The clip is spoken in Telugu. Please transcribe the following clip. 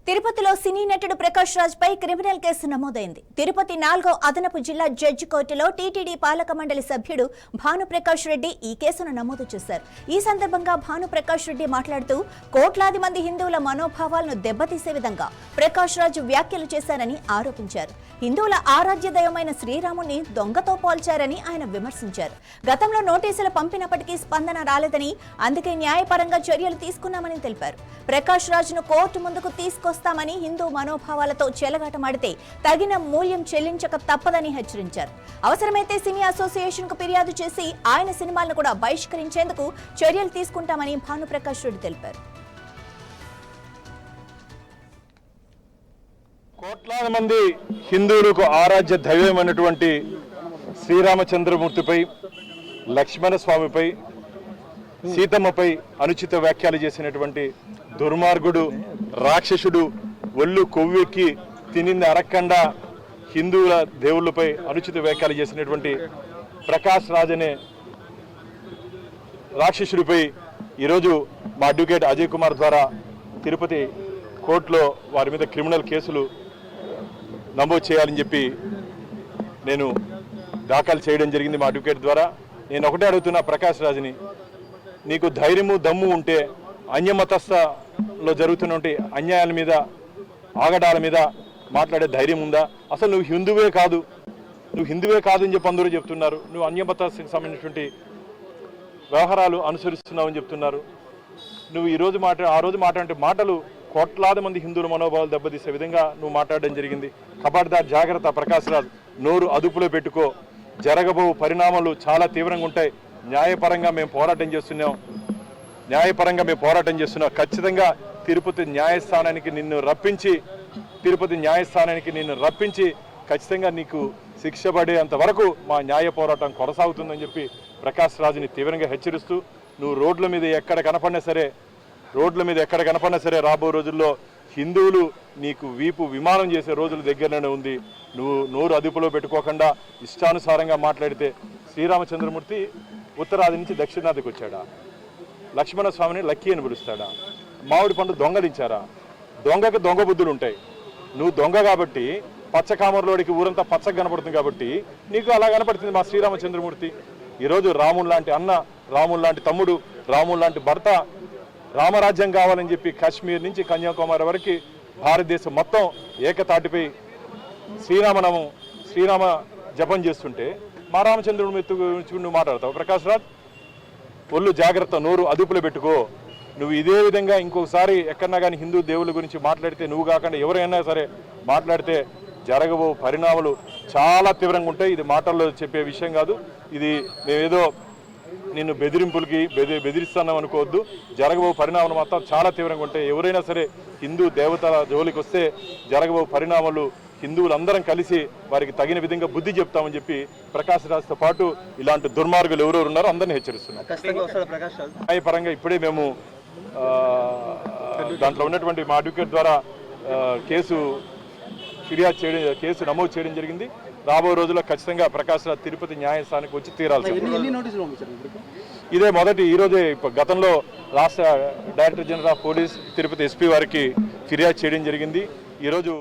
తిరుపతిలో సినీ నటుడు ప్రకాష్ రాజ్ పై క్రిమినల్ కేసు నమోదైంది. తిరుపతి 4వ అదనపు జిల్లా జడ్జి కోర్టులో టీటీడీ పాలక మండలి సభ్యుడు భానుప్రకాష్ రెడ్డి ఈ కేసును నమోదు చేశారు. ఈ సందర్భంగా భానుప్రకాష్ రెడ్డి మాట్లాడుతూ కోట్లాది మంది హిందువుల మనోభావాలను దెబ్బతీసే విధంగా ప్రకాష్ రాజ్ వ్యాఖ్యలు చేశారని ఆరోపించారు. హిందువుల ఆరాధ్య దైవమైన శ్రీరాముని దొంగతో పోల్చారని ఆయన విమర్శించారు. గతంలో నోటీసులు పంపినప్పటికీ స్పందన రాలేదని, అందుకే న్యాయపరంగా చర్యలు తీసుకున్నామని తెలిపారు. ప్రకాష్ రాజ్ను కోర్టు ముందుకు తీసుకొస్తామని, హిందూ మనోభావాలతో చెలగాటమాడితే తగిన మూల్యం చెల్లించక తప్పదని హెచ్చరించారు. అవసరమైతే సినీ అసోసియేషన్ కు ఫిర్యాదు చేసి ఆయన సినిమాలను కూడా బహిష్కరించేందుకు చర్యలు తీసుకుంటామని భానుప్రకాష్ రెడ్డి తెలిపారు. కోట్లాది మంది హిందువులకు ఆరాధ్య దైవమైనటువంటి శ్రీరామచంద్రమూర్తిపై, లక్ష్మణ స్వామిపై, సీతమ్మపై అనుచిత వ్యాఖ్యలు చేసినటువంటి దుర్మార్గుడు, రాక్షసుడు, ఒళ్ళు కొవ్వెక్కి తినింది అరక్కండా హిందువుల దేవుళ్ళపై అనుచిత వ్యాఖ్యలు చేసినటువంటి ప్రకాష్ రాజ్ అనే రాక్షసుడిపై ఈరోజు మా అడ్వకేట్ అజయ్ కుమార్ ద్వారా తిరుపతి కోర్టులో వారి మీద క్రిమినల్ కేసులు నమోదు చేయాలని చెప్పి నేను దాఖలు చేయడం జరిగింది మా అడ్వకేట్ ద్వారా. నేను ఒకటే అడుగుతున్నా ప్రకాష్ రాజ్ని, నీకు ధైర్యము దమ్ము ఉంటే అన్యమతస్థలో జరుగుతున్నటువంటి అన్యాయాల మీద, ఆగడాల మీద మాట్లాడే ధైర్యం ఉందా? అసలు నువ్వు హిందువే కాదు అని చెప్పి అందరూ చెప్తున్నారు. నువ్వు అన్యమతస్థకు సంబంధించినటువంటి వ్యవహారాలు అనుసరిస్తున్నావని చెప్తున్నారు. నువ్వు ఈరోజు ఆ రోజు మాట్లాడే మాటలు కోట్లాది మంది హిందువుల మనోభావాలు దెబ్బతీసే విధంగా నువ్వు మాట్లాడడం జరిగింది. ఖబర్దార్, జాగ్రత్త ప్రకాష్ రాజ్, నోరు అదుపులో పెట్టుకో. జరగబో పరిణామాలు చాలా తీవ్రంగా ఉంటాయి. న్యాయపరంగా మేము పోరాటం చేస్తున్నాం. ఖచ్చితంగా తిరుపతి న్యాయస్థానానికి నిన్ను రప్పించి ఖచ్చితంగా నీకు శిక్ష పడేంత వరకు మా న్యాయ పోరాటం కొనసాగుతుందని చెప్పి ప్రకాష్ రాజ్ని తీవ్రంగా హెచ్చరిస్తూ, నువ్వు రోడ్ల మీద ఎక్కడ కనపడినా సరే రాబో రోజుల్లో హిందువులు నీకు వీపు విమానం చేసే రోజులు దగ్గరలోనే ఉంది. నువ్వు నోరు అదుపులో పెట్టుకోకుండా ఇష్టానుసారంగా మాట్లాడితే శ్రీరామచంద్రమూర్తి ఉత్తరాది నుంచి దక్షిణాదికి వచ్చాడా? లక్ష్మణ స్వామిని లక్కీ అని పిలుస్తాడా? మామిడి పండు దొంగలించారా? దొంగకు దొంగ బుద్ధులు ఉంటాయి. నువ్వు దొంగ కాబట్టి పచ్చకామర్లోడికి ఊరంతా పచ్చగా కనపడుతుంది కాబట్టి నీకు అలా కనపడుతుంది మా శ్రీరామచంద్రమూర్తి. ఈరోజు రాముడు లాంటి అన్న, రాముడు లాంటి తమ్ముడు, రాముడు లాంటి భర్త, రామరాజ్యం కావాలని చెప్పి కాశ్మీర్ నుంచి కన్యాకుమారి వరకు భారతదేశం మొత్తం ఏకతాటిపై శ్రీరామ జపం చేస్తుంటే మా రామచంద్రుడి గురించి నువ్వు మాట్లాడతావు? ప్రకాష్ రాజ్, ఒళ్ళు జాగ్రత్త, నోరు అదుపులో పెట్టుకో. నువ్వు ఇదే విధంగా ఇంకొకసారి ఎక్కడన్నా కానీ హిందూ దేవుళ్ళ గురించి మాట్లాడితే, నువ్వు కాకుండా ఎవరైనా సరే మాట్లాడితే జరగబో పరిణామాలు చాలా తీవ్రంగా ఉంటాయి. ఇది మాటల్లో చెప్పే విషయం కాదు. ఇది మేమేదో నిన్ను బెదిరిస్తున్నాం అనుకోవద్దు. జరగబో పరిణామాలు మాత్రం చాలా తీవ్రంగా ఉంటాయి. ఎవరైనా సరే హిందూ దేవతల జోలికి వస్తే జరగబో పరిణామాలు హిందువులందరం కలిసి వారికి తగిన విధంగా బుద్ధి చెప్తామని చెప్పి ప్రకాష్ రాజ్తో పాటు ఇలాంటి దుర్మార్గులు ఎవరెవరు ఉన్నారో అందరినీ హెచ్చరిస్తున్నాం. న్యాయపరంగా ఇప్పుడే మేము దాంట్లో ఉన్నటువంటి మా అడ్వకేట్ ద్వారా కేసు నమోదు చేయడం జరిగింది. రాబోయే రోజుల్లో ఖచ్చితంగా ప్రకాష్ రాజ్ తిరుపతి న్యాయస్థానానికి వచ్చి తీరాల్సి. ఇదే మొదటి. ఈరోజే గతంలో రాష్ట్ర director general of police, Tirupati SP వారికి ఫిర్యాదు చేయడం జరిగింది. ఈరోజు